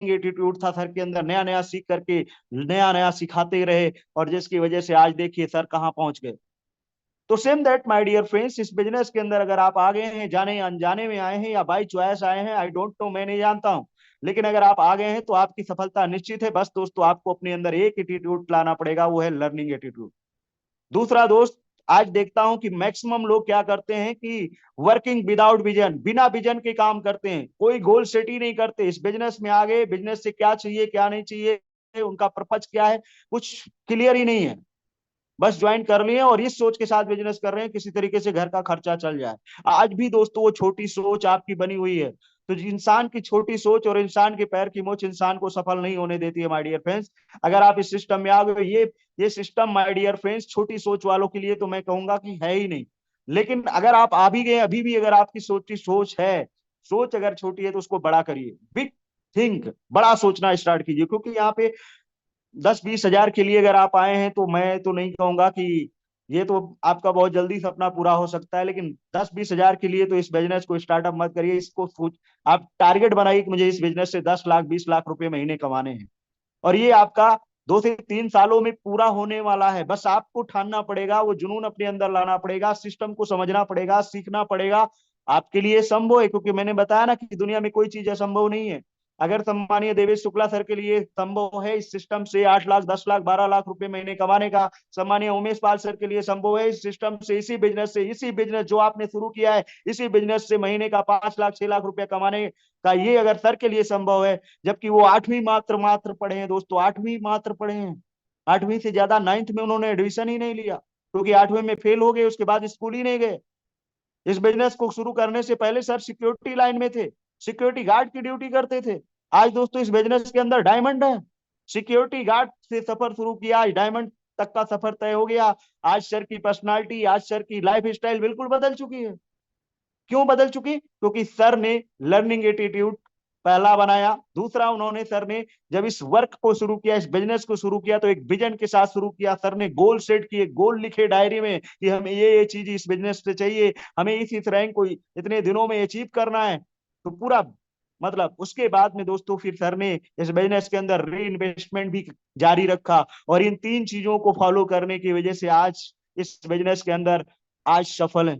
Attitude था sir के अंदर, नया नया सीख करके नया नया सिखाते रहे, और जिसकी वजह से आज देखिए सर कहाँ पहुंच गए। तो same that my dear friends, इस बिजनेस के अंदर अगर आप आ गए हैं, जाने अनजाने में आए हैं या बाई चॉइस आए हैं, आई डोंट नो, मैं नहीं जानता हूं, लेकिन अगर आप आ गए हैं तो आपकी सफलता निश्चित है। बस दोस्तों आपको अपने अंदर एक एटीट्यूड लाना पड़ेगा, वो है लर्निंग एटीट्यूड। दूसरा दोस्त, आज देखता हूं कि मैक्सिमम लोग क्या करते हैं कि वर्किंग विदाउट विजन, बिना विजन के काम करते हैं, कोई गोल सेट ही नहीं करते। इस बिजनेस में आ गए, बिजनेस से क्या चाहिए क्या नहीं चाहिए, उनका पर्पज क्या है, कुछ क्लियर ही नहीं है। बस ज्वाइन कर लिए और इस सोच के साथ बिजनेस कर रहे हैं किसी तरीके से घर का खर्चा चल जाए। आज भी दोस्तों वो छोटी सोच आपकी बनी हुई है। तो इंसान की छोटी सोच और इंसान के पैर की मोच इंसान को सफल नहीं होने देती है माय डियर फ्रेंड्स। अगर आप इस सिस्टम में आ गए, ये सिस्टम माय डियर फ्रेंड्स छोटी सोच वालों के लिए तो मैं कहूंगा कि है ही नहीं। लेकिन अगर आप आ भी गए, अभी भी अगर आपकी छोटी सोच है, सोच अगर छोटी है तो उसको बड़ा करिए, बिग थिंक, बड़ा सोचना स्टार्ट कीजिए। क्योंकि यहाँ पे 10-20 हजार के लिए अगर आप आए हैं तो मैं तो नहीं कहूंगा कि ये तो आपका बहुत जल्दी सपना पूरा हो सकता है, लेकिन 10-20 हजार के लिए तो इस बिजनेस को स्टार्टअप मत करिए। इसको सोच, आप टारगेट बनाइए कि मुझे इस बिजनेस से 10 लाख 20 लाख रुपए महीने कमाने हैं, और ये आपका 2 से 3 सालों में पूरा होने वाला है। बस आपको ठानना पड़ेगा, वो जुनून अपने अंदर लाना पड़ेगा, सिस्टम को समझना पड़ेगा, सीखना पड़ेगा। आपके लिए संभव है, क्योंकि मैंने बताया ना कि दुनिया में कोई चीज असंभव नहीं है। अगर सम्मानीय देवेश शुक्ला सर के लिए संभव है इस सिस्टम से 8 लाख 10 लाख 12 लाख रुपए महीने कमाने का, सम्मानीय उमेश पाल सर के लिए संभव है इस सिस्टम से, इसी बिजनेस से, इसी बिजनेस जो आपने शुरू किया है, इसी बिजनेस से महीने का 5 लाख 6 लाख रुपया कमाने का, ये अगर सर के लिए संभव है, जबकि वो 8वीं मात्र मात्र पढ़े हैं दोस्तों, 8वीं मात्र पढ़े हैं। 8वीं से ज्यादा 9th में उन्होंने एडमिशन ही नहीं लिया, क्योंकि 8वीं में फेल हो गए, उसके बाद स्कूल ही नहीं गए। इस बिजनेस को शुरू करने से पहले सर सिक्योरिटी लाइन में थे, सिक्योरिटी गार्ड की ड्यूटी करते थे। आज दोस्तों इस बिजनेस के अंदर डायमंड है। सिक्योरिटी गार्ड से सफर शुरू किया, आज डायमंड तक का सफर तय हो गया। आज सर की पर्सनालिटी, आज सर की लाइफ स्टाइल बिल्कुल बदल चुकी है। क्यों बदल चुकी? क्योंकि सर ने लर्निंग एटीट्यूड पहला बनाया। दूसरा, उन्होंने सर ने जब इस वर्क को शुरू किया, इस बिजनेस को शुरू किया, तो एक विजन के साथ शुरू किया। सर ने गोल सेट किए, गोल लिखे डायरी में कि हमें ये चीज इस बिजनेस से चाहिए, हमें इस रैंक को इतने दिनों में अचीव करना है। तो पूरा मतलब उसके बाद में दोस्तों फिर सर ने इस बिजनेस के अंदर री इन्वेस्टमेंट भी जारी रखा, और इन 3 चीजों को फॉलो करने की वजह से आज इस बिजनेस के अंदर आज सफल है।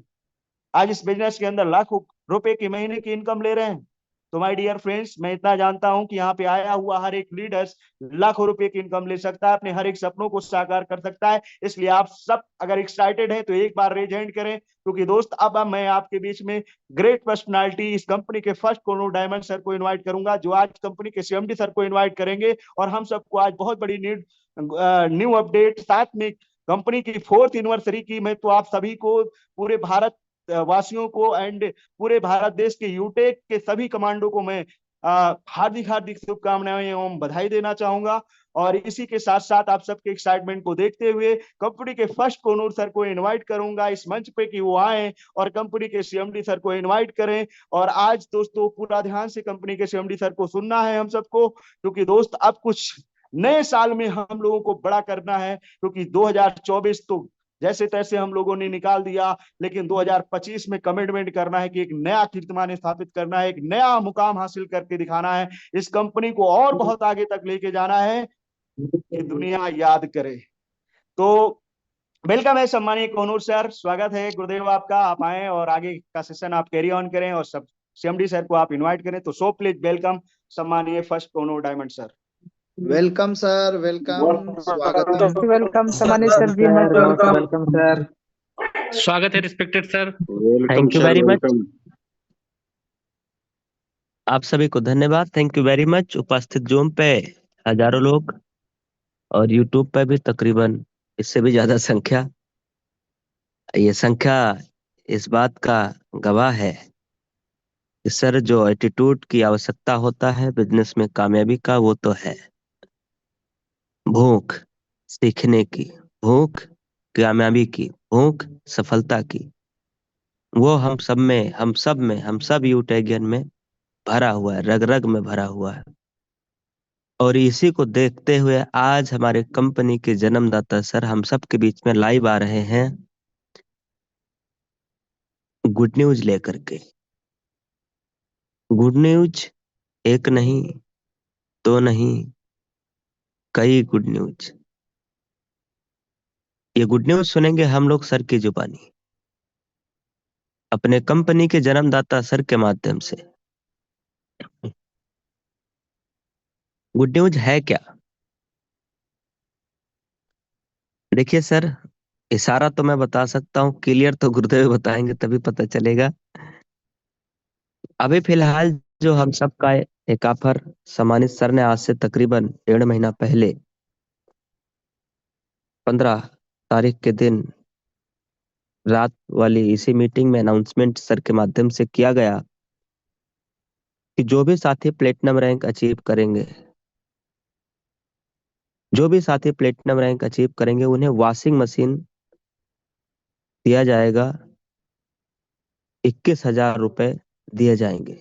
आज इस बिजनेस के अंदर लाखों रुपए की महीने की इनकम ले रहे हैं। तो माय डियर फ्रेंड्स, मैं इतना जानता हूं कि यहाँ पे आया हुआ हर एक लीडर्स लाखों रुपए की इनकम ले सकता है, अपने हर एक सपनों को साकार कर सकता है। इसलिए आप सब अगर एक्साइटेड हैं तो एक बार रेज हैंड करें, क्योंकि दोस्त अब मैं आपके बीच में ग्रेट पर्सनालिटी, इस कंपनी के फर्स्ट कॉर्नर डायमंड सर को इन्वाइट करूंगा, जो आज कंपनी के सीएमडी सर को इन्वाइट करेंगे, और हम सबको आज बहुत बड़ी न्यू अपडेट, साथ में कंपनी की 4th एनिवर्सरी की, मैं तो आप सभी को, पूरे भारत वासियों को एंड पूरे भारत देश के यूटेक के सभी कमांडो को मैं हार्दिक हार्दिक शुभकामनाएं एवं बधाई देना चाहूंगा। और इसी के साथ साथ आप सबके एक्साइटमेंट को देखते हुए कंपनी के फर्स्ट कोनूर सर को इनवाइट करूंगा इस मंच पे कि वो आए और कंपनी के सीएमडी सर को इनवाइट करें। और आज दोस्तों पूरा ध्यान से कंपनी के सीएमडी सर को सुनना है हम सबको, क्योंकि दोस्त अब कुछ नए साल में हम लोगों को बड़ा करना है। क्योंकि 2024 तो जैसे तैसे हम लोगों ने निकाल दिया, लेकिन 2025 में कमिटमेंट करना है कि एक नया कीर्तिमान स्थापित करना है, एक नया मुकाम हासिल करके दिखाना है, इस कंपनी को और बहुत आगे तक लेके जाना है कि दुनिया याद करे। तो वेलकम है सम्मानीय कोनूर सर, स्वागत है गुरुदेव आपका। आप आए और आगे का सेशन आप कैरी ऑन करें, और सब सीएमडी सर को आप इनवाइट करें। तो सो प्लीज वेलकम सम्मानीय first Kohinoor diamond sir. Welcome sir, welcome, स्वागतम। वेलकम सामान्य सर जी, मोस्ट वेलकम। Welcome sir. स्वागत है respected sir. Thank you very much. आप सभी को धन्यवाद, थैंक यू वेरी मच। उपस्थित जूम पे हजारों लोग और यूट्यूब पे भी तकरीबन इससे भी ज्यादा संख्या। ये संख्या इस बात का गवाह है कि सर जो एटीट्यूड की आवश्यकता होता है बिजनेस में कामयाबी का, वो तो है भूख सीखने की, भूख कामयाबी की, भूख सफलता की। वो हम सब यूटेगियन में भरा हुआ है, रग रग में भरा हुआ है। और इसी को देखते हुए आज हमारे कंपनी के जन्मदाता सर हम सब के बीच में लाइव आ रहे हैं गुड न्यूज लेकर के। गुड न्यूज एक नहीं, दो नहीं, कई गुड न्यूज। ये गुड न्यूज सुनेंगे हम लोग सर की जुबानी, अपने कंपनी के जन्मदाता सर के माध्यम से। गुड न्यूज है क्या? देखिए सर, इशारा तो मैं बता सकता हूँ, क्लियर तो गुरुदेव बताएंगे तभी पता चलेगा। अभी फिलहाल जो हम सबका एक ऑफर सम्मानित सर ने आज से तकरीबन 1.5 महीना पहले 15 तारीख के दिन रात वाली इसी मीटिंग में अनाउंसमेंट सर के माध्यम से किया गया कि जो भी साथी प्लेटिनम रैंक अचीव करेंगे, जो भी साथी प्लेटिनम रैंक अचीव करेंगे उन्हें वॉशिंग मशीन दिया जाएगा, 21,000 रुपए दिए जाएंगे।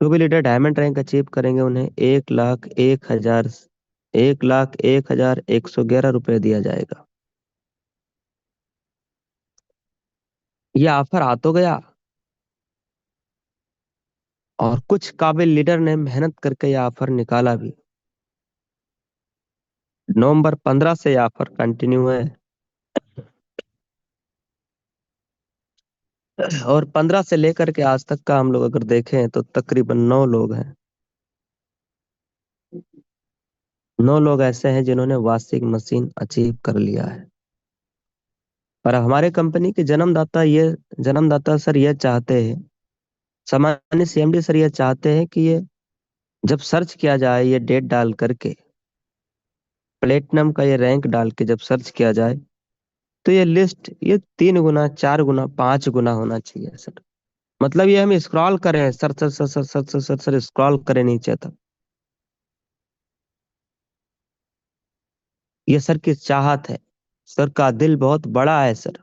जो भी लीडर डायमंड रैंक अचीव करेंगे उन्हें 1,01,111 दिया जाएगा। ये ऑफर आ तो गया, और कुछ काबिल लीडर ने मेहनत करके ये ऑफर निकाला भी। नवंबर 15 से ये ऑफर कंटिन्यू है, और 15 से लेकर के आज तक का हम लोग अगर देखें तो तकरीबन 9 लोग हैं। 9 लोग ऐसे हैं जिन्होंने वॉशिंग मशीन अचीव कर लिया है। और हमारे कंपनी के जन्मदाता सर ये चाहते हैं, सामान्य सीएमडी सर ये चाहते हैं कि ये जब सर्च किया जाए, ये डेट डाल करके प्लेटिनम का ये रैंक डाल के जब सर्च किया जाए, तो ये लिस्ट ये 3 गुना 4 गुना 5 गुना होना चाहिए सर। मतलब ये हम स्क्रॉल करें sir sir sir sir sir sir sir, sir scroll करें नीचे तक, ये सर की चाहत है। सर का दिल बहुत बड़ा है सर।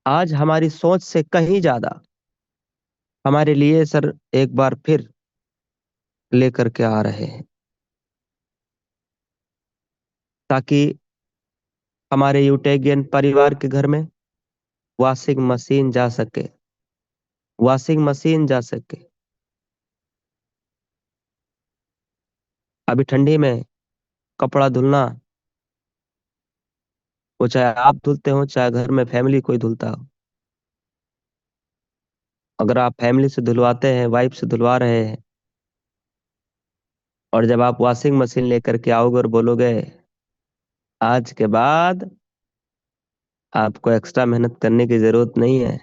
आज हमारी सोच से कहीं ज्यादा हमारे लिए सर एक बार फिर लेकर के आ रहे हैं, ताकि हमारे यूटेगियन परिवार के घर में वॉशिंग मशीन जा सके, वॉशिंग मशीन जा सके। अभी ठंडी में कपड़ा धुलना, वो चाहे आप धुलते हो चाहे घर में फैमिली कोई धुलता हो, अगर आप फैमिली से धुलवाते हैं, वाइफ से धुलवा रहे हैं, और जब आप वॉशिंग मशीन लेकर के आओगे और बोलोगे आज के बाद आपको एक्स्ट्रा मेहनत करने की जरूरत नहीं है,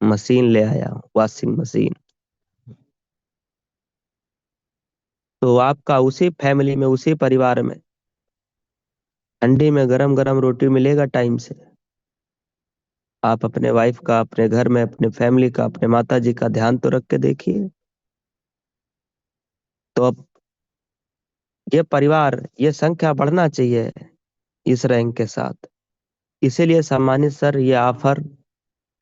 मशीन ले आया हूं, वॉशिंग मशीन, तो आपका उसी फैमिली में उसी परिवार में ठंडी में गरम गरम रोटी मिलेगा टाइम से। आप अपने वाइफ का, अपने घर में अपने फैमिली का, अपने माता जी का ध्यान तो रख के देखिए। तो अब ये परिवार, ये संख्या बढ़ना चाहिए इस रैंक के साथ। इसीलिए सम्मानित सर ये ऑफर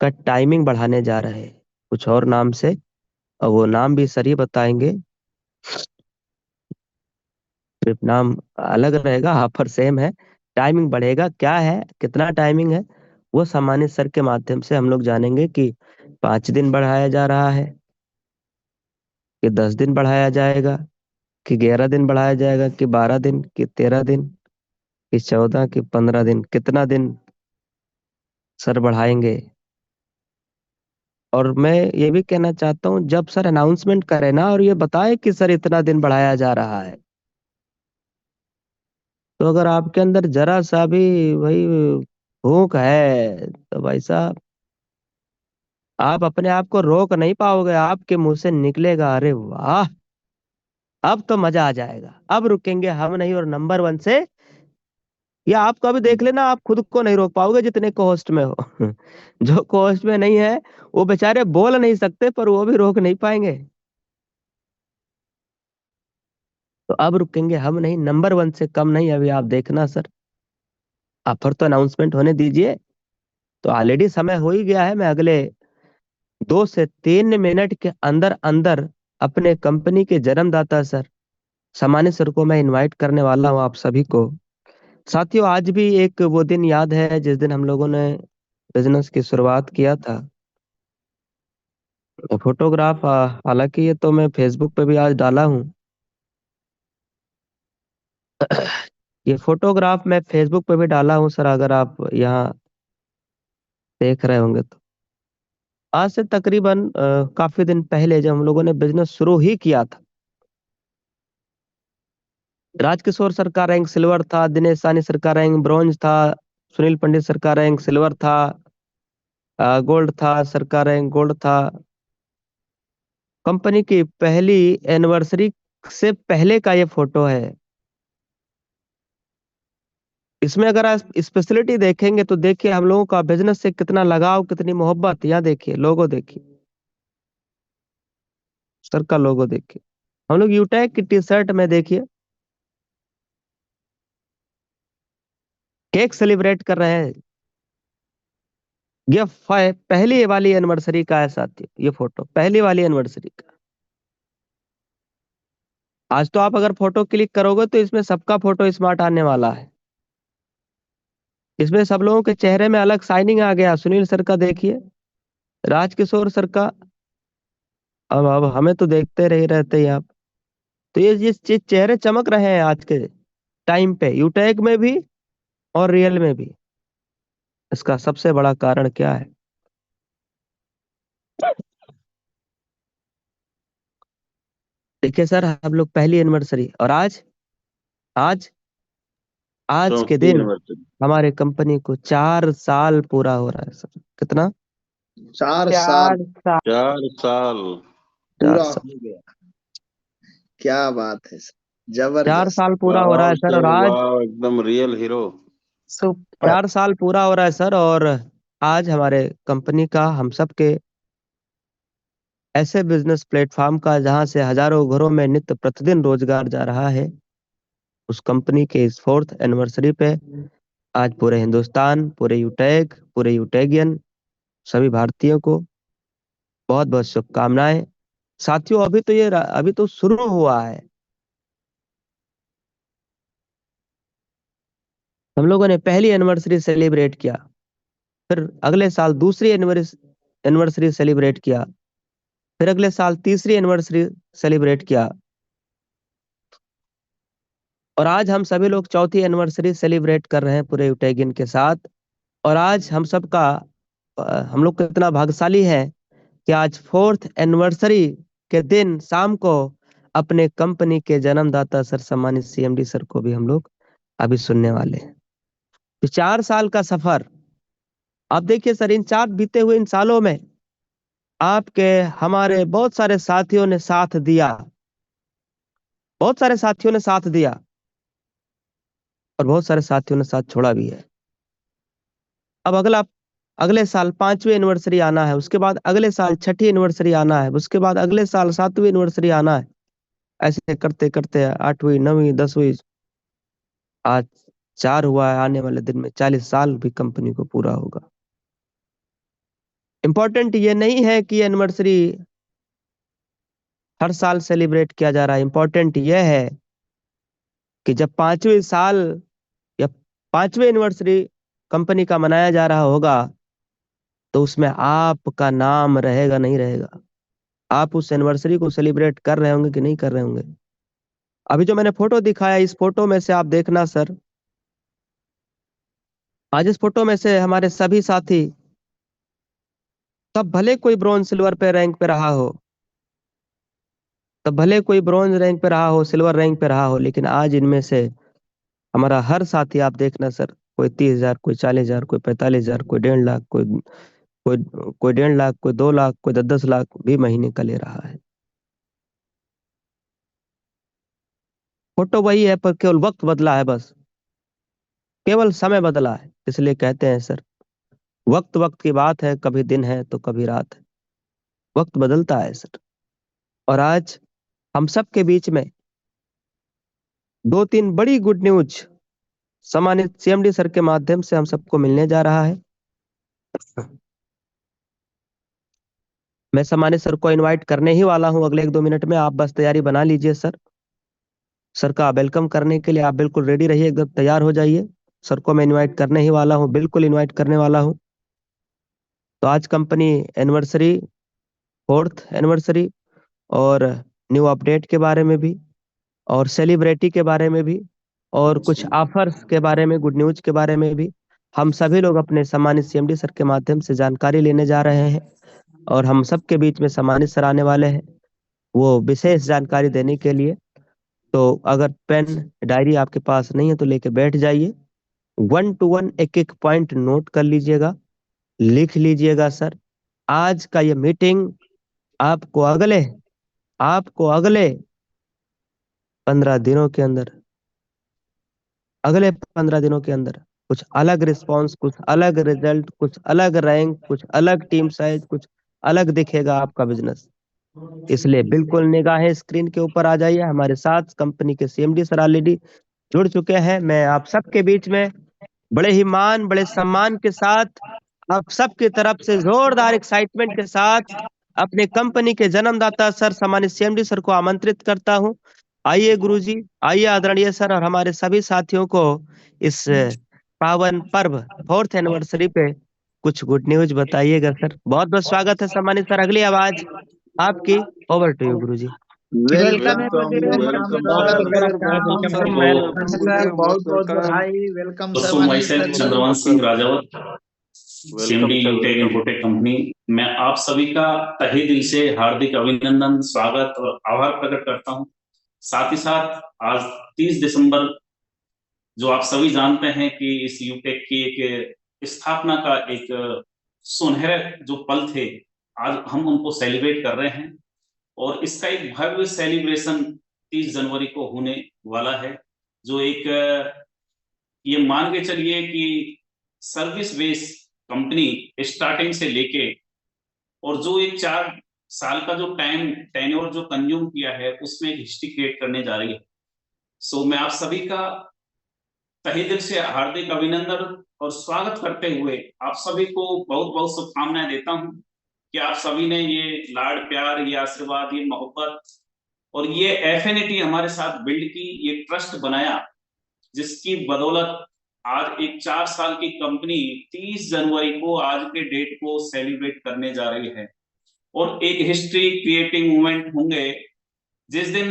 का टाइमिंग बढ़ाने जा रहे हैं कुछ और नाम से, और वो नाम भी सर ही बताएंगे। सिर्फ नाम अलग रहेगा, ऑफर सेम है, टाइमिंग बढ़ेगा। क्या है, कितना टाइमिंग है, वो सम्मानित सर के माध्यम से हम लोग जानेंगे कि 5 दिन बढ़ाया जा रहा है, कि 10 दिन बढ़ाया जाएगा, कि 11 दिन बढ़ाया जाएगा, कि 12 दिन, कि 13 दिन, कि 14, कि 15 दिन, कितना दिन सर बढ़ाएंगे। और मैं ये भी कहना चाहता हूँ, जब सर अनाउंसमेंट करे ना और ये बताए कि सर इतना दिन बढ़ाया जा रहा है, तो अगर आपके अंदर जरा सा भी वही भूख है तो भाई साहब आप अपने आप को रोक नहीं पाओगे, आपके मुंह से निकलेगा अरे वाह, अब तो मजा आ जाएगा, अब रुकेंगे हम नहीं, और नंबर 1 से। या आप कभी देख लेना, आप खुद को नहीं रोक पाओगे जितने कोहोस्ट में हो। जो कोहोस्ट में नहीं है वो बेचारे बोल नहीं सकते, पर वो भी रोक नहीं पाएंगे। तो अब रुकेंगे हम नहीं, नंबर 1 से कम नहीं। अभी आप देखना सर, ऑफर तो अनाउंसमेंट होने दीजिए। तो ऑलरेडी समय हो ही गया है, मैं अगले 2 से 3 मिनट के अंदर अंदर अपने कंपनी के जन्मदाता सर, सामान्य सर को मैं इनवाइट करने वाला हूं आप सभी को। साथियों, आज भी एक वो दिन याद है जिस दिन हम लोगों ने बिजनेस की शुरुआत किया था। फोटोग्राफ हालांकि ये तो मैं फेसबुक पे भी आज डाला हूँ। ये फोटोग्राफ मैं फेसबुक पे भी डाला हूँ सर, अगर आप यहाँ देख रहे होंगे तो। आज से तकरीबन काफी दिन पहले जब हम लोगों ने बिजनेस शुरू ही किया था, राजकिशोर सर का रैंक सिल्वर था, दिनेश सानी सर का रैंक ब्रॉन्ज था, सुनील पंडित सर का रैंक सिल्वर था, गोल्ड था, सर का रैंक गोल्ड था। कंपनी की पहली एनिवर्सरी से पहले का ये फोटो है। इसमें अगर आप स्पेशलिटी देखेंगे तो देखिए हम लोगों का बिजनेस से कितना लगाव, कितनी मोहब्बत। यहाँ देखिए लोगो, देखिए सर का लोगो, देखिए हम लोग यूटैग की टी शर्ट में देखिए केक सेलिब्रेट कर रहे हैं। ये पहली वाली एनिवर्सरी का है साथी, ये फोटो पहली वाली एनिवर्सरी का। आज तो आप अगर फोटो क्लिक करोगे तो इसमें सबका फोटो स्मार्ट आने वाला है। इसमें सब लोगों के चेहरे में अलग शाइनिंग आ गया। सुनील सर का देखिए, राजकिशोर सर का। अब हमें तो देखते रह रहते हैं आप। तो ये चीज चेहरे चमक रहे हैं आज के टाइम पे, यूटैग में भी और रियल में भी। इसका सबसे बड़ा कारण क्या है? देखिए सर, हम लोग पहली एनिवर्सरी, और आज आज आज के दिन हमारे कंपनी को 4 साल पूरा हो रहा है सर। कितना? 4 साल 4 साल। 4 साल। पूरा 4 साल। हो गया। क्या बात है सर, 4 जबरदस्त। साल पूरा हो रहा वाह है सर, और सर आज वाह, एकदम रियल हीरो। सुपर। 4 साल पूरा हो रहा है सर। और आज हमारे कंपनी का, हम सब के ऐसे बिजनेस प्लेटफॉर्म का जहां से हजारों घरों में नित्य प्रतिदिन रोजगार जा रहा है, उस कंपनी के इस 4th एनिवर्सरी पे आज पूरे हिंदुस्तान, पूरे यूटैग, पूरे यूटैगियन, सभी भारतीयों को बहुत बहुत शुभकामनाएं। साथियों, अभी तो शुरू हुआ है। हम लोगों ने पहली एनिवर्सरी सेलिब्रेट किया, फिर अगले साल दूसरी एनिवर्सरी सेलिब्रेट किया, फिर अगले साल तीसरी एनिवर्सरी सेलिब्रेट किया, और आज हम सभी लोग चौथी एनिवर्सरी सेलिब्रेट कर रहे हैं पूरे यूटेगिन के साथ। और आज हम लोग कितना भाग्यशाली है कि आज 4th एनिवर्सरी के दिन शाम को अपने कंपनी के जन्मदाता सर, सम्मानित सीएमडी सर को भी हम लोग अभी सुनने वाले हैं। तो 4 साल का सफर, आप देखिए सर, इन 4 बीते हुए इन सालों में आपके, हमारे बहुत सारे साथियों ने साथ दिया, बहुत सारे साथियों ने साथ दिया, और बहुत सारे साथियों ने साथ छोड़ा भी है। अब अगले साल 5वीं एनिवर्सरी आना है, उसके बाद अगले साल 6ठी एनिवर्सरी आना है, उसके बाद अगले साल 7वीं एनिवर्सरी आना है। ऐसे करते करते 8वीं, 9वीं, 10वीं, आज 4 हुआ है, आने वाले दिन में 40 साल भी कंपनी को पूरा होगा। इंपॉर्टेंट ये नहीं है कि एनिवर्सरी हर साल सेलिब्रेट किया जा रहा है। इंपॉर्टेंट ये है कि जब 5वीं साल या 5वीं एनिवर्सरी कंपनी का मनाया जा रहा होगा, तो उसमें आपका नाम रहेगा नहीं रहेगा। आप उस एनिवर्सरी को सेलिब्रेट कर रहे होंगे कि नहीं कर रहे होंगे। अभी जो मैंने फोटो दिखाया, इस फोटो में से आप देखना सर, आज इस फोटो में से हमारे सभी साथी, तब भले कोई ब्रॉन्ज सिल्वर पे रैंक पे रहा हो, तब भले कोई ब्रॉन्ज रैंक पे रहा हो, सिल्वर रैंक पे रहा हो, लेकिन आज इनमें से हमारा हर साथी, आप देखना सर, कोई 30,000, कोई 40,000, कोई 45,000, कोई 1.5 लाख, कोई कोई 1.5 लाख, कोई 2 लाख, कोई 10-10 लाख भी महीने का ले रहा है। फोटो वही है, पर केवल वक्त बदला है, बस केवल समय बदला है। इसलिए कहते हैं सर, वक्त वक्त की बात है, कभी दिन है तो कभी रात है। वक्त बदलता है सर। और आज हम सब के बीच में 2-3 बड़ी गुड न्यूज सम्मानित सीएमडी सर के माध्यम से हम सबको मिलने जा रहा है। मैं सम्मानित सर को इनवाइट करने ही वाला हूं अगले 1-2 मिनट में। आप बस तैयारी बना लीजिए सर। सर का वेलकम करने के लिए आप बिल्कुल रेडी रहिए, एकदम तैयार हो जाइए। सर को मैं इनवाइट करने ही वाला हूं, बिल्कुल इनवाइट करने वाला हूं। तो आज कंपनी एनिवर्सरी 4th एनिवर्सरी और न्यू अपडेट के बारे में भी और सेलिब्रिटी के बारे में भी और कुछ ऑफर्स के बारे में, गुड न्यूज के बारे में भी हम सभी लोग अपने सम्मानित सीएमडी सर के माध्यम से जानकारी लेने जा रहे हैं। और हम सबके बीच में सम्मानित सर आने वाले हैं वो विशेष जानकारी देने के लिए। तो अगर पेन डायरी आपके पास नहीं है तो लेके बैठ जाइए, 1 to 1 एक एक पॉइंट नोट कर लीजिएगा, लिख लीजिएगा सर। आज का ये मीटिंग आपको अगले 15 दिनों के अंदर कुछ अलग रिस्पांस, कुछ अलग रिजल्ट, कुछ अलग रैंक, कुछ अलग टीम साइज, कुछ अलग दिखेगा आपका बिजनेस। इसलिए बिल्कुल निगाहें स्क्रीन के ऊपर आ जाइए। हमारे साथ कंपनी के सीएमडी सर ऑलरेडी जुड़ चुके हैं। मैं आप सबके बीच में बड़े ही मान, बड़े सम्मान के साथ आप सबकी तरफ से जोरदार एक्साइटमेंट के साथ अपने कंपनी के जन्मदाता सर सम्मानित सीएमडी सर को आमंत्रित करता हूं। आइए गुरुजी, आइए आदरणीय सर और हमारे सभी साथियों को इस पावन पर्व 4th एनिवर्सरी पे कुछ गुड न्यूज बताइएगा सर। बहुत बहुत स्वागत है सम्मानित सर। अगली आवाज आपकी, ओवर टू यू गुरुजी। वेलकम सर, बहुत बहुत बधाई। Welcome sir. myself Chandravansh Singh Rajawat, CMD Utech Infotech company. मैं आप सभी का तहे दिल से हार्दिक अभिनंदन, स्वागत और आभार प्रकट करता हूं। साथ ही साथ आज 30 दिसंबर, जो आप सभी जानते हैं कि इस यूटेक की एक स्थापना का एक सुनहरे जो पल थे, आज हम उनको सेलिब्रेट कर रहे हैं। और इसका एक भव्य सेलिब्रेशन 30 जनवरी को होने वाला है, जो एक ये मान के चलिए कि सर्विस बेस्ड कंपनी स्टार्टिंग से लेके और जो एक 4 साल का जो टेन्योर जो कंज्यूम किया है, उसमें एक हिस्ट्री क्रिएट करने जा रही है। सो मैं आप सभी का तहे दिल से हार्दिक अभिनंदन और स्वागत करते हुए आप सभी को बहुत बहुत शुभकामनाएं देता हूं कि आप सभी ने ये लाड प्यार, ये आशीर्वाद, ये मोहब्बत और ये एफिनिटी हमारे साथ बिल्ड की, ये ट्रस्ट बनाया, जिसकी बदौलत आज एक 4 साल की कंपनी 30 जनवरी को आज के डेट को सेलिब्रेट करने जा रही है। और एक हिस्ट्री क्रिएटिंग मूवमेंट होंगे जिस दिन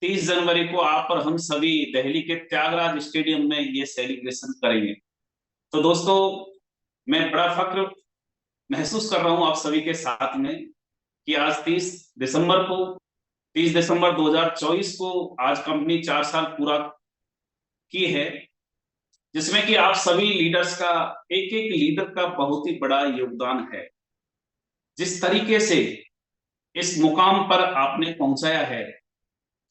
30 जनवरी को आप और हम सभी दिल्ली के त्यागराज स्टेडियम में ये सेलिब्रेशन करेंगे। तो दोस्तों, मैं बड़ा फक्र महसूस कर रहा हूं आप सभी के साथ में कि आज 30 दिसंबर 2024 को आज कंपनी 4 साल पूरा की है, जिसमें कि आप सभी लीडर्स का, एक एक लीडर का बहुत ही बड़ा योगदान है। जिस तरीके से इस मुकाम पर आपने पहुंचाया है,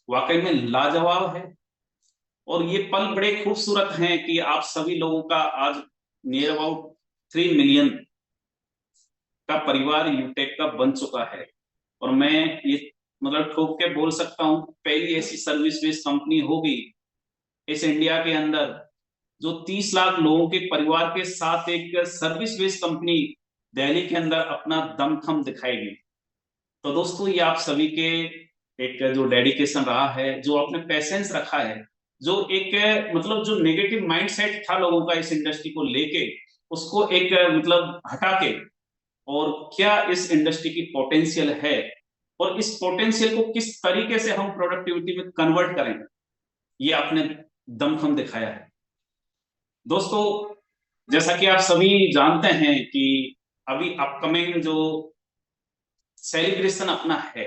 वाकई में लाजवाब है। और ये पल बड़े खूबसूरत हैं कि आप सभी लोगों का आज नियर अबाउट 3 मिलियन का परिवार यूटेक का बन चुका है। और मैं ये मतलब ठोक के बोल सकता हूं, पहली ऐसी सर्विस बेस्ड कंपनी होगी इस इंडिया के अंदर जो 30 लाख लोगों के परिवार के साथ एक सर्विस बेस्ड कंपनी दिल्ली के अंदर अपना दमखम दिखाएगी। तो दोस्तों, ये आप सभी के एक जो डेडिकेशन रहा है, जो आपने पेशेंस रखा है, जो एक मतलब जो नेगेटिव माइंडसेट था लोगों का इस इंडस्ट्री को लेके, उसको एक मतलब हटा के और क्या इस इंडस्ट्री की पोटेंशियल है और इस पोटेंशियल को किस तरीके से हम प्रोडक्टिविटी में कन्वर्ट करें, ये आपने दमखम दिखाया है। दोस्तों, जैसा कि आप सभी जानते हैं कि अभी अपकमिंग जो सेलिब्रेशन अपना है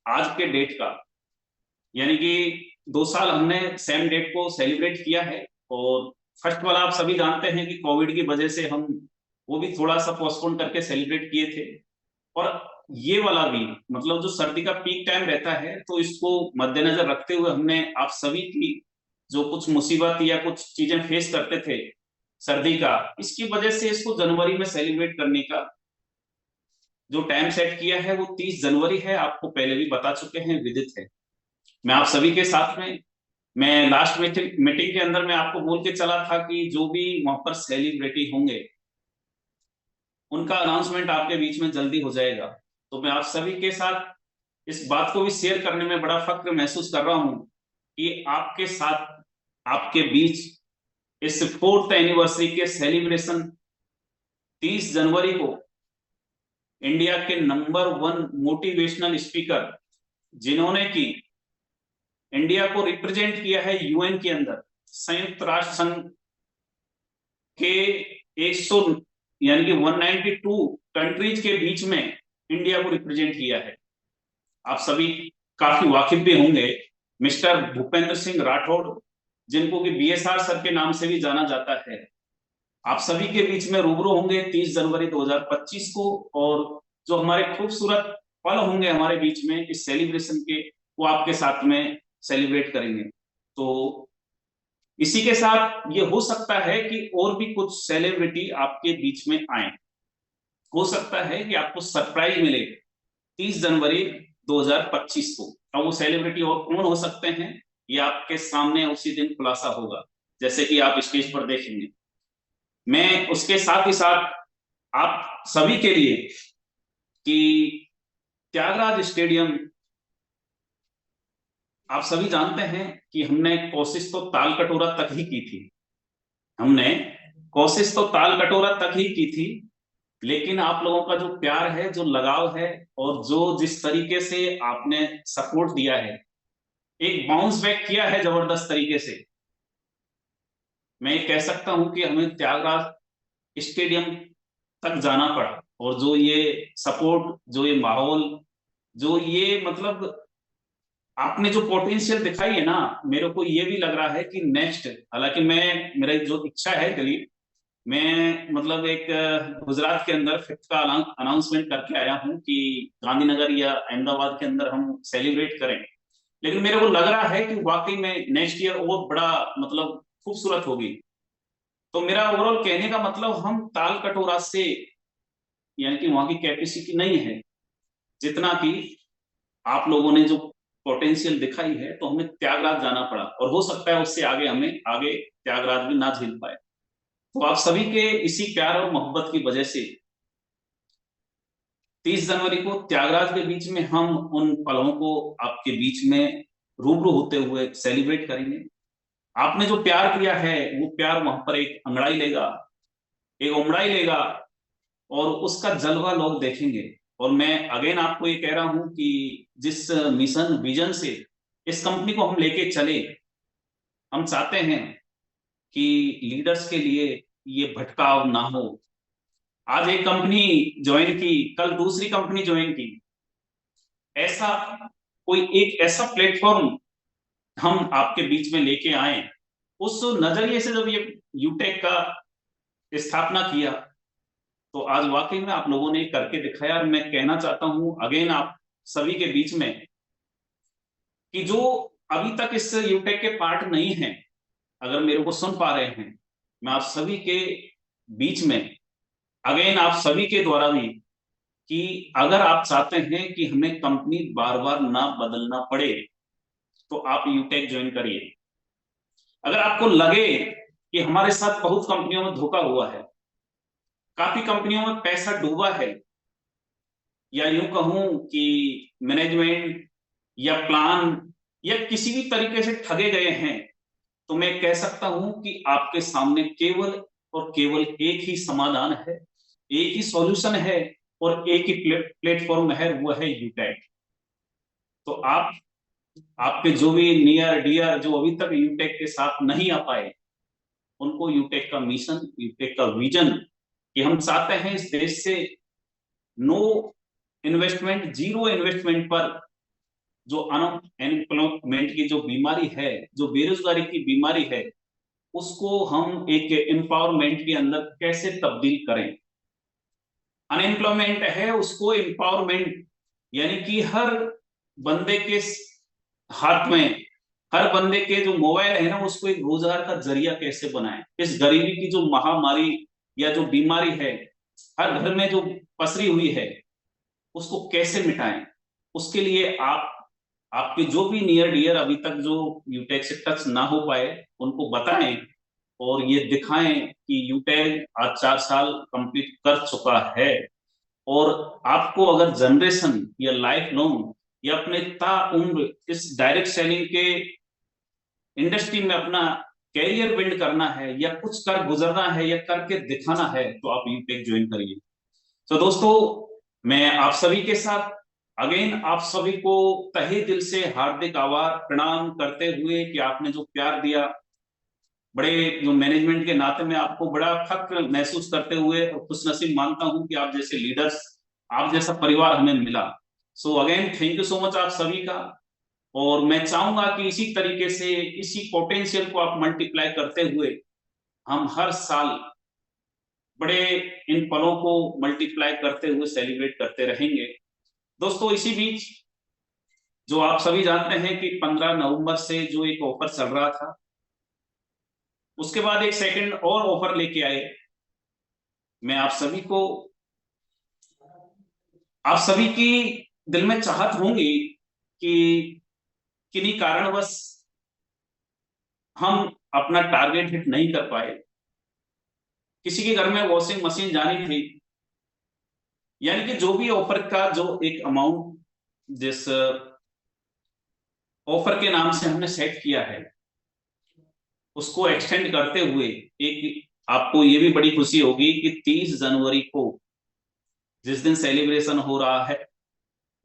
आज के डेट का, यानी कि 2 साल हमने सेम डेट को सेलिब्रेट किया है। और फर्स्ट वाला आप सभी जानते हैं कि कोविड की वजह से हम वो भी थोड़ा सा पोस्टपोन करके सेलिब्रेट किए थे। और ये वाला भी मतलब जो सर्दी का पीक टाइम रहता है, तो इसको मद्देनजर रखते हुए हमने आप सभी की जो कुछ मुसीबत या कुछ चीजें फेस करते थे सर्दी का, इसकी वजह से इसको जनवरी में सेलिब्रेट करने का जो टाइम सेट किया है वो 30 जनवरी है। आपको पहले भी बता चुके हैं, विदित है। मैं आप सभी के साथ में, मैं लास्ट मीटिंग के अंदर मैं आपको बोल के चला था कि जो भी वहां पर सेलिब्रिटी होंगे उनका अनाउंसमेंट आपके बीच में जल्दी हो जाएगा। तो मैं आप सभी के साथ इस बात को भी शेयर करने में बड़ा फक्र महसूस कर रहा हूं कि आपके साथ, आपके बीच इस 4th एनिवर्सरी के सेलिब्रेशन 30 जनवरी को इंडिया के नंबर 1 मोटिवेशनल स्पीकर, जिन्होंने की इंडिया को रिप्रेजेंट किया है यूएन के अंदर, संयुक्त राष्ट्र संघ के 100 यानी कि 192 कंट्रीज के बीच में इंडिया को रिप्रेजेंट किया है। आप सभी काफी वाकिफ भी होंगे मिस्टर भूपेंद्र सिंह राठौड़, जिनको कि बीएसआर सर के नाम से भी जाना जाता है। आप सभी के बीच में रूबरू होंगे 30 जनवरी 2025 को, और जो हमारे खूबसूरत पल होंगे हमारे बीच में इस सेलिब्रेशन के, वो आपके साथ में सेलिब्रेट करेंगे। तो इसी के साथ ये हो सकता है कि और भी कुछ सेलिब्रिटी आपके बीच में आए, हो सकता है कि आपको सरप्राइज मिले 30 जनवरी 2025 को। अब वो सेलिब्रिटी और कौन हो सकते हैं, ये आपके सामने उसी दिन खुलासा होगा, जैसे कि आप स्टेज पर देखेंगे। मैं उसके साथ ही साथ आप सभी के लिए कि त्यागराज स्टेडियम, आप सभी जानते हैं कि हमने कोशिश तो ताल कटोरा तक ही की थी, हमने कोशिश तो ताल कटोरा तक ही की थी, लेकिन आप लोगों का जो प्यार है, जो लगाव है, और जो जिस तरीके से आपने सपोर्ट दिया है, एक बाउंस बैक किया है जबरदस्त तरीके से, मैं कह सकता हूं कि हमें त्यागराज स्टेडियम तक जाना पड़ा। और जो ये सपोर्ट, जो ये माहौल, जो ये मतलब आपने जो पोटेंशियल दिखाई है ना, मेरे को ये भी लग रहा है कि नेक्स्ट, हालांकि मेरा जो इच्छा है दिलीप, मैं मतलब एक गुजरात के अंदर 5th का अनाउंसमेंट करके आया हूं कि गांधीनगर या अहमदाबाद के अंदर हम सेलिब्रेट करें, लेकिन मेरे को लग रहा है कि वाकई में नेक्स्ट ईयर और बड़ा मतलब खूबसूरत होगी। तो मेरा ओवरऑल कहने का मतलब, हम ताल कटोरा से, यानी कि वहां की कैपेसिटी नहीं है जितना कि आप लोगों ने जो पोटेंशियल दिखाई है, तो हमें त्यागराज जाना पड़ा, और हो सकता है उससे आगे हमें आगे त्यागराज भी ना झेल पाए। तो आप सभी के इसी प्यार और मोहब्बत की वजह से 30 जनवरी को त्यागराज के बीच में हम उन पलों को आपके बीच में रूबरू होते हुए सेलिब्रेट करेंगे। आपने जो प्यार किया है, वो प्यार वहां पर एक अंगड़ाई लेगा, एक उमड़ाई लेगा, और उसका जलवा लोग देखेंगे। और मैं अगेन आपको ये कह रहा हूं कि जिस मिशन विजन से इस कंपनी को हम लेके चले, हम चाहते हैं कि लीडर्स के लिए ये भटकाव ना हो। आज एक कंपनी ज्वाइन की, कल दूसरी कंपनी ज्वाइन की, ऐसा कोई एक ऐसा प्लेटफॉर्म हम आपके बीच में लेके आए, उस नजरिए से जब ये यूटेक का स्थापना किया, तो आज वाकई में आप लोगों ने करके दिखाया। और मैं कहना चाहता हूं अगेन आप सभी के बीच में कि जो अभी तक इस यूटेक के पार्ट नहीं है, अगर मेरे को सुन पा रहे हैं, मैं आप सभी के बीच में अगेन आप सभी के द्वारा भी, कि अगर आप चाहते हैं कि हमें कंपनी बार बार ना बदलना पड़े, तो आप यूटेक ज्वाइन करिए। अगर आपको लगे कि हमारे साथ बहुत कंपनियों में धोखा हुआ है, काफी कंपनियों में पैसा डूबा है, या यूं कहूं कि मैनेजमेंट या प्लान या किसी भी तरीके से ठगे गए हैं, तो मैं कह सकता हूं कि आपके सामने केवल और केवल एक ही समाधान है, एक ही सॉल्यूशन है, और एक ही प्लेटफॉर्म है, वो है यूटेक। तो आपके जो भी नियर डियर जो अभी तक यूटेक के साथ नहीं आ पाए, उनको यूटेक का मिशन, यूटेक का विजन, कि हम चाहते हैं इस देश से नो इन्वेस्टमेंट, जीरो इन्वेस्टमेंट पर जो अनएम्प्लॉयमेंट की जो बीमारी है, जो बेरोजगारी की बीमारी है, उसको हम एक एम्पावरमेंट के अंदर कैसे तब्दील करें। अनएम्प्लॉयमेंट है, उसको एम्पावरमेंट, यानी कि हर बंदे के हाथ में, हर बंदे के जो मोबाइल है ना, उसको एक रोजगार का जरिया कैसे बनाएं। इस गरीबी की जो महामारी या जो बीमारी है हर घर में जो पसरी हुई है, उसको कैसे मिटाएं। उसके लिए आपके जो भी नियर डियर अभी तक जो यूटेक से टच ना हो पाए, उनको बताएं और ये दिखाएं कि यूटेक आज 4 साल कंप्लीट कर चुका है। और आपको अगर जनरेशन या लाइफ लॉन्ग या अपने ताउम्र इस डायरेक्ट सेलिंग के इंडस्ट्री में अपना कैरियर बिल्ड करना है, या कुछ कर गुजरना है, या करके दिखाना है, तो आप यूटेक ज्वाइन करिए। तो दोस्तों, मैं आप सभी के साथ अगेन आप सभी को तहे दिल से हार्दिक आभार प्रणाम करते हुए कि आपने जो प्यार दिया, बड़े जो मैनेजमेंट के नाते मैं आपको बड़ा फक्र महसूस करते हुए और खुशनसीब मानता हूं कि आप जैसे लीडर्स, आप जैसा परिवार हमें मिला। So again thank you so much आप सभी का। और मैं चाहूंगा कि इसी तरीके से इसी पोटेंशियल को आप मल्टीप्लाई करते हुए हम हर साल बड़े इन पलों को मल्टीप्लाई करते हुए सेलिब्रेट करते रहेंगे। दोस्तों, इसी बीच जो आप सभी जानते हैं कि 15 नवंबर से जो एक ऑफर चल रहा था, उसके बाद एक सेकंड और ऑफर लेके आए। मैं आप सभी की दिल में चाहत होंगी कि किन्हीं कारणवश हम अपना टारगेट हिट नहीं कर पाए। किसी के घर में वॉशिंग मशीन जानी थी, यानी कि जो भी ऑफर का जो एक अमाउंट जिस ऑफर के नाम से हमने सेट किया है, उसको एक्सटेंड करते हुए एक आपको ये भी बड़ी खुशी होगी कि 30 जनवरी को जिस दिन सेलिब्रेशन हो रहा है,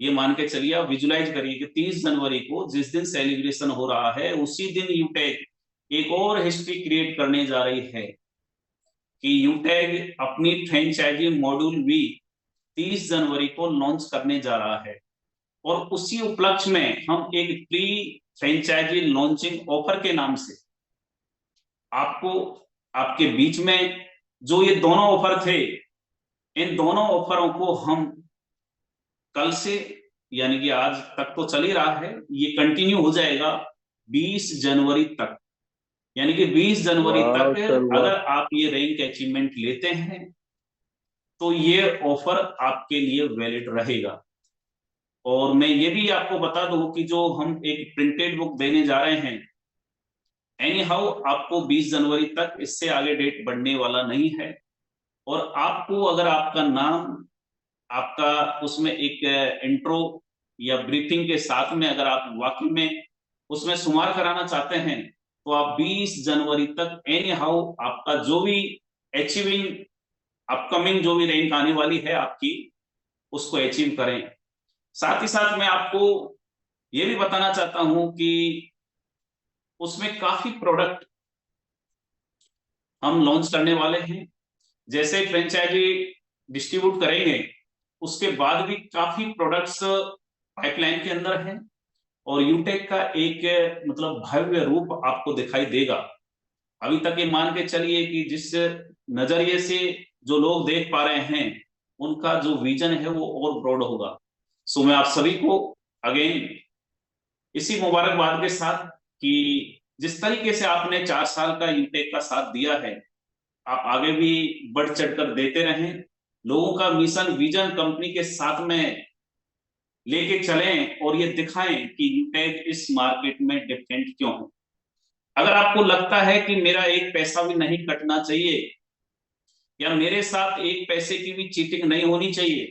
ये मान के चलिए, आप विजुलाइज करिए कि 30 जनवरी को जिस दिन सेलिब्रेशन हो रहा है, उसी दिन यूटेक एक और हिस्ट्री क्रिएट करने जा रही है कि यूटेक अपनी फ्रेंचाइजी मॉड्यूल भी 30 जनवरी को लॉन्च करने जा रहा है। और उसी उपलक्ष्य में हम एक प्री फ्रेंचाइजी लॉन्चिंग ऑफर के नाम से आपको आपके बीच में जो ये दोनों ऑफर थे, इन दोनों ऑफरों को हम कल से, यानी कि आज तक तो चल ही रहा है, ये कंटिन्यू हो जाएगा 20 जनवरी तक। यानी कि 20 जनवरी तक अगर आप ये रैंक अचीवमेंट लेते हैं तो ये ऑफर आपके लिए वैलिड रहेगा। और मैं ये भी आपको बता दूं कि जो हम एक प्रिंटेड बुक देने जा रहे हैं, एनी हाउ आपको 20 जनवरी तक, इससे आगे डेट बढ़ने वाला नहीं है। और आपको अगर आपका नाम, आपका उसमें एक इंट्रो या ब्रीफिंग के साथ में अगर आप वाकई में उसमें शुमार कराना चाहते हैं, तो आप 20 जनवरी तक एनी हाउ आपका जो भी अचीविंग अपकमिंग जो भी रैंक आने वाली है आपकी, उसको अचीव करें। साथ ही साथ मैं आपको ये भी बताना चाहता हूं कि उसमें काफी प्रोडक्ट हम लॉन्च करने वाले हैं। जैसे फ्रेंचाइजी डिस्ट्रीब्यूट करेंगे, उसके बाद भी काफी प्रोडक्ट्स पाइपलाइन के अंदर हैं और यूटेक का एक मतलब भव्य रूप आपको दिखाई देगा। अभी तक ये मान के चलिए कि जिस नजरिए से जो लोग देख पा रहे हैं, उनका जो विजन है वो और ब्रॉड होगा। सो मैं आप सभी को अगेन इसी मुबारकबाद के साथ कि जिस तरीके से आपने 4 साल का यूटेक का साथ दिया है, आप आगे भी बढ़ चढ़कर देते रहें, लोगों का मिशन विजन कंपनी के साथ में लेके चलें और ये दिखाएं कि यूटेक इस मार्केट में डिफरेंट क्यों है। अगर आपको लगता है कि मेरा एक पैसा भी नहीं कटना चाहिए या मेरे साथ एक पैसे की भी चीटिंग नहीं होनी चाहिए,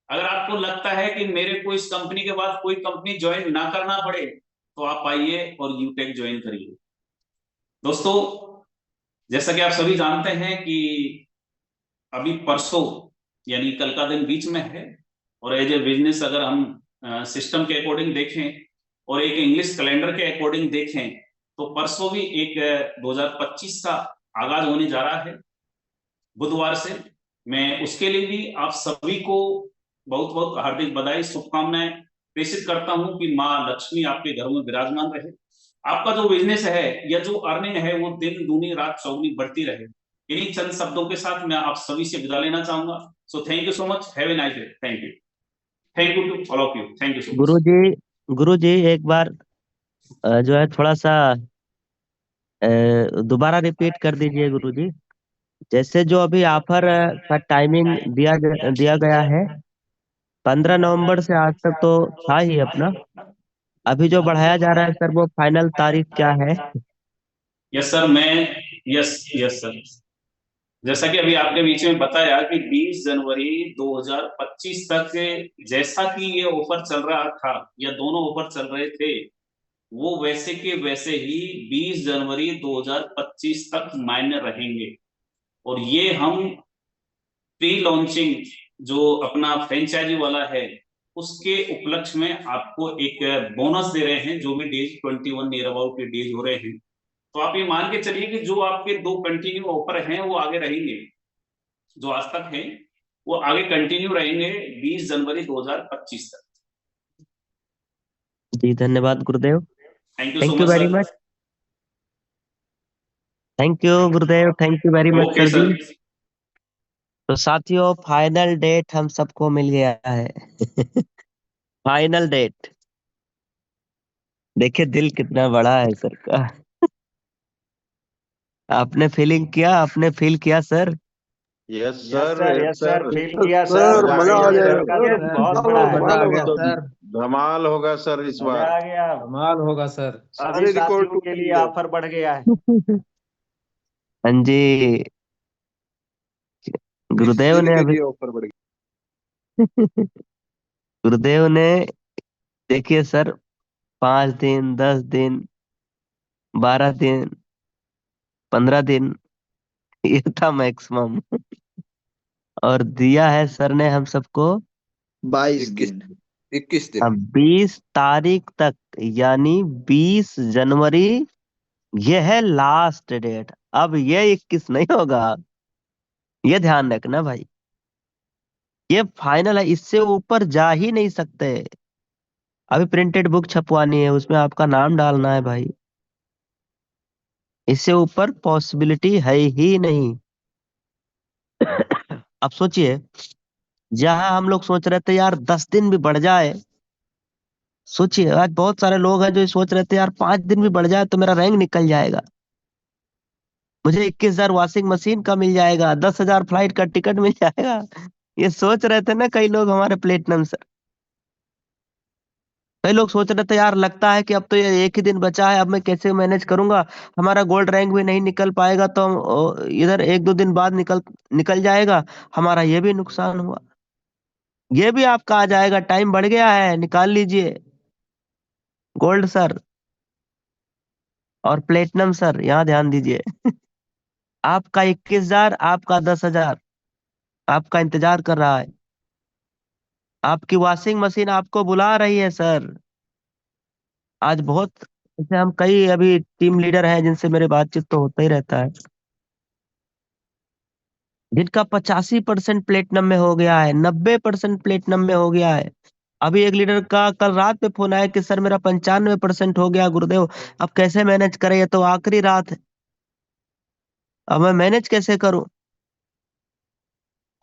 अगर आपको लगता है कि मेरे को इस कंपनी के बाद कोई कंपनी ज्वाइन ना करना पड़े, तो आप आइए और यूटेक ज्वाइन करिए। दोस्तों, जैसा कि आप सभी जानते हैं कि अभी परसों यानी कल का दिन बीच में है, और एज ए बिजनेस अगर हम सिस्टम के अकॉर्डिंग देखें और एक इंग्लिश कैलेंडर के अकॉर्डिंग देखें, तो परसों भी एक 2025 का आगाज होने जा रहा है बुधवार से। मैं उसके लिए भी आप सभी को बहुत बहुत हार्दिक बधाई, शुभकामनाएं प्रेषित करता हूं कि माँ लक्ष्मी आपके घर में विराजमान रहे, आपका जो बिजनेस है या जो अर्निंग है वो दिन दूनी रात चौगुनी बढ़ती रहे। इन्हीं चंद शब्दों के साथ मैं आप सभी से विदा लेना चाहूंगा। So thank you so much, have a nice day, thank you to all of you, thank you so much. गुरुजी एक बार जो है थोड़ा सा दोबारा रिपीट कर दीजिए गुरुजी। जैसे जो अभी ऑफर का टाइमिंग दिया गया है 15 नवंबर से आज तक तो था ही अपना, अभी जो बढ़ाया जा रहा है सर वो फाइनल तारीख क्या है? यस सर, यस सर, जैसा कि अभी आपके बीच में बताया कि 20 जनवरी 2025 तक जैसा कि ये ऑफर चल रहा था या दोनों ऑफर चल रहे थे, वो वैसे के वैसे ही 20 जनवरी 2025 तक मायने रहेंगे। और ये हम प्री लॉन्चिंग जो अपना फ्रेंचाइजी वाला है, उसके उपलक्ष्य में आपको एक बोनस दे रहे हैं। जो भी डेज 21 नियर अबाउट के डेज हो रहे हैं, तो आप ये मान के चलिए कि जो आपके 2 कंटिन्यू ऑफर हैं वो आगे रहेंगे, जो आज तक है वो आगे कंटिन्यू रहेंगे 20 जनवरी 2025 तक। जी धन्यवाद गुरुदेव। Thank you so thank you much very sir. Much. Thank you गुरुदेव, thank you very much okay sir जी। सर। तो साथियों, फाइनल डेट हम सबको मिल गया है। Final date. देखिए दिल कितना बड़ा है सर का। आपने फीलिंग किया, आपने फील किया sir? Yes yes sir, sir, yes yes sir, sir. Feel किया सर। सर मजा आ वाकई सर जाएगा का सर, दिल बहुत बड़ा है। मजा आ गया तो सर। धमाल होगा सर इस मजा बार। आ गया। कमाल होगा सर, अभी सारे रिकॉर्ड साथियों के लिए टूटेंगे। ऑफर बढ़ गया है। हाँ जी, इस गुरुदेव दिन ने के अभी लिए ऑफर बढ़ गुरुदेव ने, देखिए सर, 5 दिन, 10 दिन, 12 दिन, 15 दिन, ये था मैक्सिमम। और दिया है सर ने हम सबको गया। 22 दिन, 21 दिन। 20 तारीख तक, यानी 20 जनवरी। ये है लास्ट डेट। अब ये 21 नहीं होगा, ये ध्यान रखना भाई। ये फाइनल है, इससे ऊपर जा ही नहीं सकते। अभी प्रिंटेड बुक छपवानी है, उसमें आपका नाम डालना है भाई। इससे ऊपर पॉसिबिलिटी है ही नहीं। अब सोचिए, जहां हम लोग सोच रहे थे यार 10 दिन भी बढ़ जाए, सोचिए आज बहुत सारे लोग हैं जो सोच रहे थे यार 5 दिन भी बढ़ जाए तो मेरा रैंक निकल जाएगा, मुझे 21,000 वॉशिंग मशीन का मिल जाएगा, 10,000 फ्लाइट का टिकट मिल जाएगा। ये सोच रहे थे ना कई लोग हमारे प्लेटिनम सर। कई लोग सोच रहे थे यार लगता है कि अब तो ये एक ही दिन बचा है, अब मैं कैसे मैनेज करूंगा, हमारा गोल्ड रैंक भी नहीं निकल पाएगा तो हम इधर 1-2 दिन बाद निकल निकल जाएगा, हमारा ये भी नुकसान हुआ। ये भी आपका आ जाएगा, टाइम बढ़ गया है, निकाल लीजिए। गोल्ड सर और प्लेटिनम सर, यहाँ ध्यान दीजिए। आपका 21,000, आपका 10,000 आपका इंतजार कर रहा है। आपकी वॉशिंग मशीन आपको बुला रही है सर। आज बहुत, जैसे हम कई अभी टीम लीडर हैं जिनसे मेरे बातचीत तो होता ही रहता है, जिनका 85% प्लेटिनम में हो गया है, 90% प्लेटिनम में हो गया है। अभी एक लीडर का कल रात में फोन आया कि सर मेरा 95% हो गया गुरुदेव, अब कैसे मैनेज करें, ये तो आखिरी रात है, अब मैं मैनेज कैसे करूं।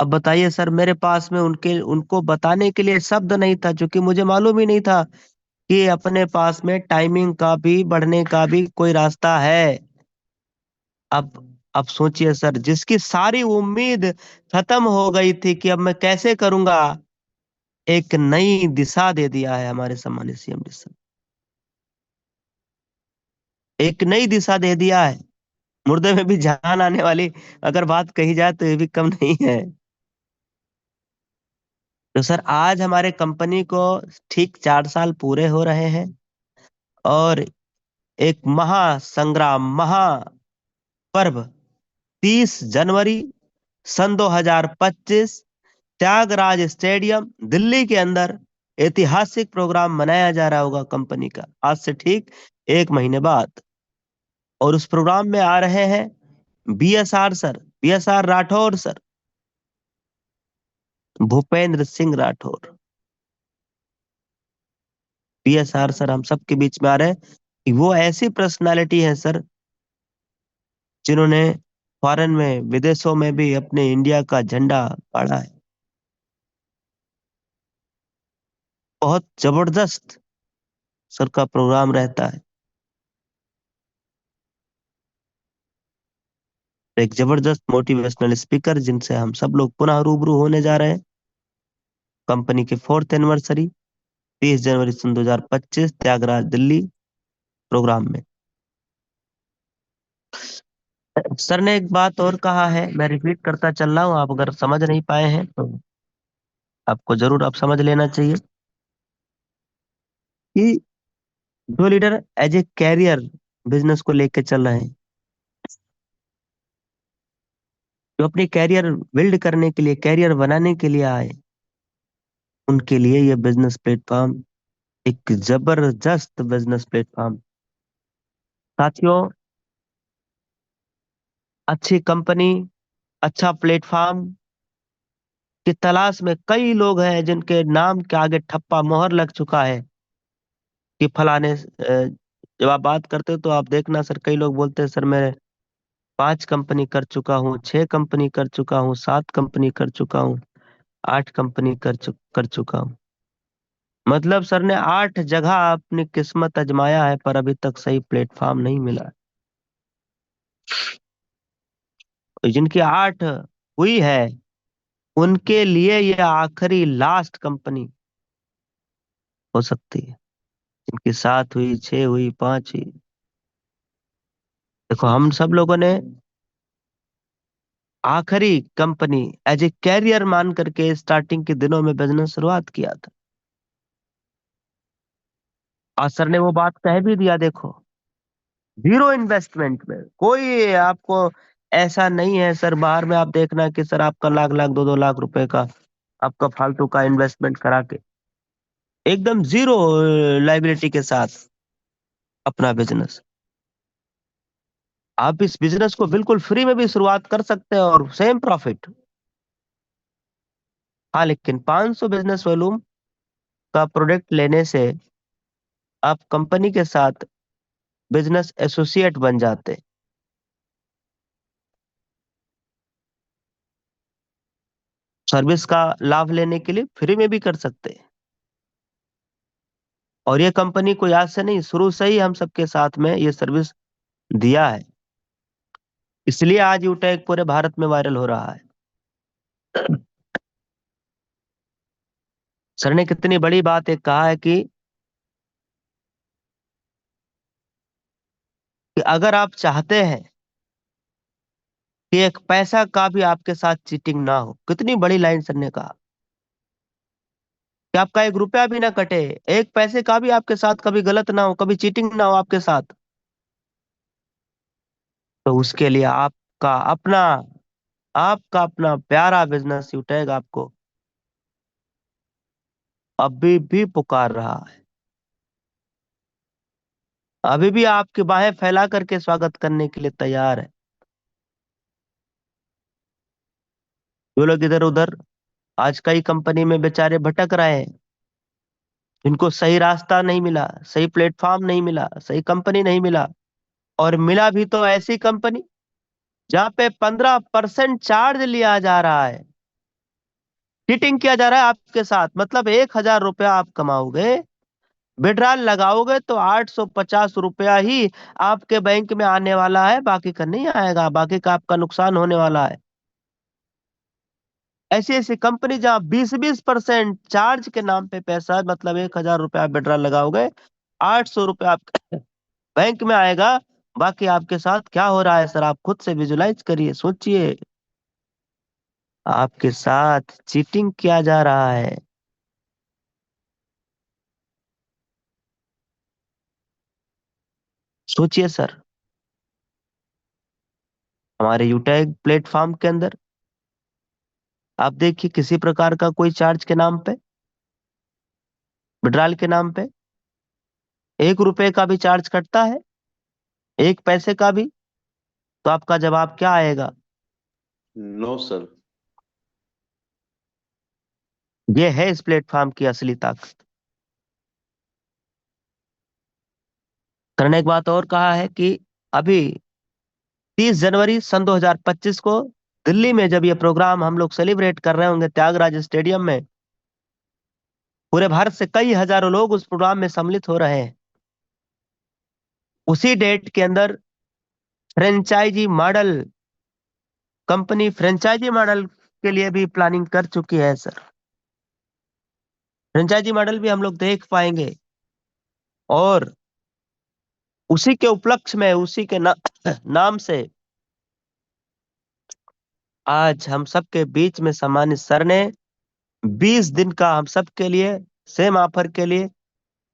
अब बताइए सर, मेरे पास में उनके उनको बताने के लिए शब्द नहीं था, क्योंकि मुझे मालूम ही नहीं था कि अपने पास में टाइमिंग का भी बढ़ने का भी कोई रास्ता है। अब सोचिए सर, जिसकी सारी उम्मीद खत्म हो गई थी कि अब मैं कैसे करूंगा, एक नई दिशा दे दिया है हमारे सम्मानित सीएम सर। एक नई दिशा दे दिया है। मुर्दे में भी जान आने वाली अगर बात कही जाए तो ये भी कम नहीं है। तो सर आज हमारे कंपनी को ठीक 4 साल पूरे हो रहे हैं, और एक महासंग्राम, महापर्व, 30 जनवरी सन 2025 त्यागराज स्टेडियम दिल्ली के अंदर ऐतिहासिक प्रोग्राम मनाया जा रहा होगा कंपनी का, आज से ठीक 1 महीने बाद। और उस प्रोग्राम में आ रहे हैं BSR sir, BSR Rathore sir, Bhupendra Singh Rathore. BSR sir हम सबके बीच में आ रहे हैं। वो ऐसी पर्सनालिटी है सर जिन्होंने फॉरेन में, विदेशों में भी अपने इंडिया का झंडा गाड़ा है। बहुत जबरदस्त सर का प्रोग्राम रहता है। एक जबरदस्त मोटिवेशनल स्पीकर जिनसे हम सब लोग पुनः रूबरू होने जा रहे हैं कंपनी के 4th एनिवर्सरी 30 जनवरी सन 2025 त्यागराज दिल्ली प्रोग्राम में। सर ने एक बात और कहा है, मैं रिपीट करता चल रहा हूँ, आप अगर समझ नहीं पाए हैं तो आपको जरूर आप समझ लेना चाहिए कि जो leader as a career business को लेके चल रहे हैं, जो अपनी कैरियर बिल्ड करने के लिए, कैरियर बनाने के लिए आए, उनके लिए ये बिजनेस प्लेटफॉर्म एक जबरदस्त बिजनेस प्लेटफॉर्म। साथियों, अच्छी कंपनी, अच्छा प्लेटफॉर्म की तलाश में कई लोग हैं जिनके नाम के आगे ठप्पा मोहर लग चुका है कि फलाने जब आप बात करते हो तो आप देखना सर, कई लोग बोलते हैं सर मैं 5 कंपनी कर चुका हूँ, 6 कंपनी कर चुका हूँ, 7 कंपनी कर चुका हूँ, 8 कंपनी कर चुका हूँ। मतलब सर ने 8 जगह अपनी किस्मत आजमाया है पर अभी तक सही प्लेटफॉर्म नहीं मिला। जिनकी 8 हुई है उनके लिए ये आखिरी लास्ट कंपनी हो सकती है। जिनकी 7 हुई, 6 हुई, 5 हुई, देखो हम सब लोगों ने आखिरी कंपनी एज ए कैरियर मान करके स्टार्टिंग के दिनों में बिजनेस शुरुआत किया था। और सर ने वो बात कह भी दिया, देखो 0 इन्वेस्टमेंट में कोई आपको ऐसा नहीं है सर, बाहर में आप देखना कि सर आपका लाख लाख 2-2 लाख रुपए का आपका फालतू का इन्वेस्टमेंट करा के एकदम 0 लाइबिलिटी के साथ अपना बिजनेस, आप इस बिजनेस को बिल्कुल फ्री में भी शुरुआत कर सकते हैं और सेम प्रॉफिट। हाँ, लेकिन 500 बिजनेस वॉल्यूम का प्रोडक्ट लेने से आप कंपनी के साथ बिजनेस एसोसिएट बन जाते, सर्विस का लाभ लेने के लिए फ्री में भी कर सकते हैं। और ये कंपनी कोई आज से नहीं, शुरू से ही हम सबके साथ में ये सर्विस दिया है, इसलिए आज यूटेक पूरे भारत में वायरल हो रहा है। सर ने कितनी बड़ी बात एक कहा है कि अगर आप चाहते हैं कि एक पैसा का भी आपके साथ चीटिंग ना हो, कितनी बड़ी लाइन सर ने कहा कि आपका 1 रुपया भी ना कटे, एक पैसे का भी आपके साथ कभी गलत ना हो, कभी चीटिंग ना हो आपके साथ, तो उसके लिए आपका अपना प्यारा बिजनेस यूटेक आपको अभी भी पुकार रहा है, अभी भी आपकी बाहें फैला करके स्वागत करने के लिए तैयार है। जो लोग इधर उधर आज कई कंपनी में बेचारे भटक रहे हैं, जिनको सही रास्ता नहीं मिला, सही प्लेटफॉर्म नहीं मिला, सही कंपनी नहीं मिला, और मिला भी तो ऐसी कंपनी जहां पे 15% चार्ज लिया जा रहा है, चीटिंग किया जा रहा है आपके साथ। मतलब 1,000 रुपया आप कमाओगे, विड्रॉल लगाओगे तो 850 ही आपके बैंक में आने वाला है, बाकी का नहीं आएगा, बाकी का आपका नुकसान होने वाला है। ऐसी ऐसी कंपनी जहां 20-20% चार्ज के नाम पे पैसा, मतलब 1,000 रुपया आप विड्रॉल लगाओगे, 800 रुपया आपके बैंक में आएगा, बाकी आपके साथ क्या हो रहा है सर, आप खुद से विजुलाइज करिए, सोचिए, आपके साथ चीटिंग किया जा रहा है। सोचिए सर, हमारे यूटैग प्लेटफॉर्म के अंदर आप देखिए किसी प्रकार का कोई चार्ज के नाम पे, विड्रॉल के नाम पे 1 रुपए का भी चार्ज कटता है, 1 पैसे का भी, तो आपका जवाब क्या आएगा? No sir. ये है इस प्लेटफॉर्म की असली ताकत। सर ने एक बात और कहा है कि अभी 30 जनवरी सन 2025 को दिल्ली में जब ये प्रोग्राम हम लोग सेलिब्रेट कर रहे होंगे त्यागराज स्टेडियम में, पूरे भारत से कई हजारों लोग उस प्रोग्राम में सम्मिलित हो रहे हैं। उसी डेट के अंदर franchise model company franchise model के लिए भी प्लानिंग कर चुकी है सर। फ्रेंचाइजी मॉडल भी हम लोग देख पाएंगे, और उसी के उपलक्ष्य में, उसी के नाम से आज हम सबके बीच में सम्मानित सर ने 20 दिन का हम सबके लिए सेम ऑफर के लिए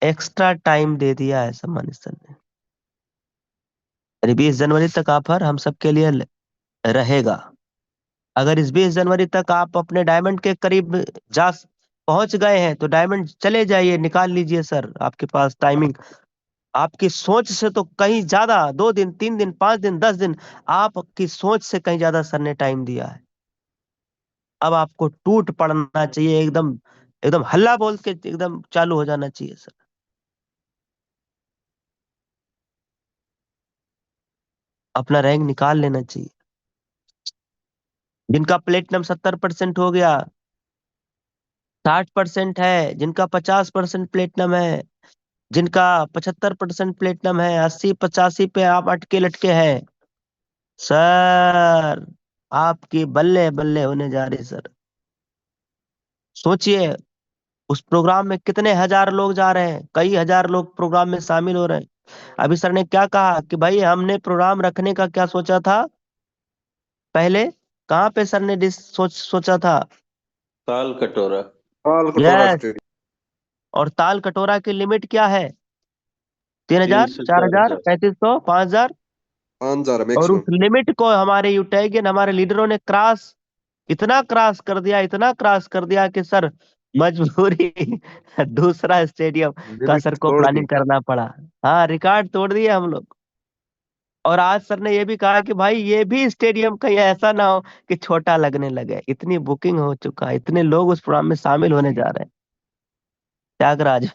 एक्स्ट्रा टाइम दे दिया है सम्मानित सर ने। यानी 20 जनवरी तक ऑफर हम सबके लिए रहेगा। अगर इस 20 जनवरी तक आप अपने डायमंड के करीब जा पहुंच गए हैं तो डायमंड चले जाइए, निकाल लीजिए सर, आपके पास टाइमिंग आपकी सोच से तो कहीं ज्यादा, 2 दिन 3 दिन 5 दिन 10 दिन, आपकी सोच से कहीं ज्यादा सर ने टाइम दिया है। अब आपको टूट पड़ना चाहिए, एकदम एकदम हल्ला बोल के एकदम चालू हो जाना चाहिए सर। अपना रैंक निकाल लेना चाहिए। जिनका प्लेटिनम 70% हो गया, 60% है, जिनका 50% प्लेटिनम है, जिनका 75% प्लेटिनम है, 80 85 पे आप अटके लटके हैं सर, आपकी बल्ले बल्ले होने जा रही सर। सोचिए उस प्रोग्राम में कितने हजार लोग जा रहे हैं, कई हजार लोग प्रोग्राम में शामिल हो रहे हैं। अभी सर ने क्या कहा कि भाई हमने प्रोग्राम रखने का क्या सोचा था पहले, कहाँ पे सर ने सोचा था? ताल कटोरा। यस, और ताल कटोरा की लिमिट क्या है? 3 3000, से 4000, 4000। 3500, 5000। 5000 और उस मैक्सिमम। लिमिट को हमारे यूटैगियन हमारे लीडरों ने क्रॉस, इतना क्रॉस कर दिया, इतना क्रॉस कर दिया कि सर मजबूरी दूसरा स्टेडियम का लिमिट सर को तोड़ दी। प्लानिंग करना पड़ा। हाँ, रिकॉर्ड तोड़ दिए हम लोग। और आज सर ने ये भी कहा कि भाई ये भी स्टेडियम कहीं ऐसा ना हो कि छोटा लगने लगे, इतनी बुकिंग हो चुका है, इतने लोग उस प्रोग्राम में शामिल होने जा रहे हैं, त्यागराज।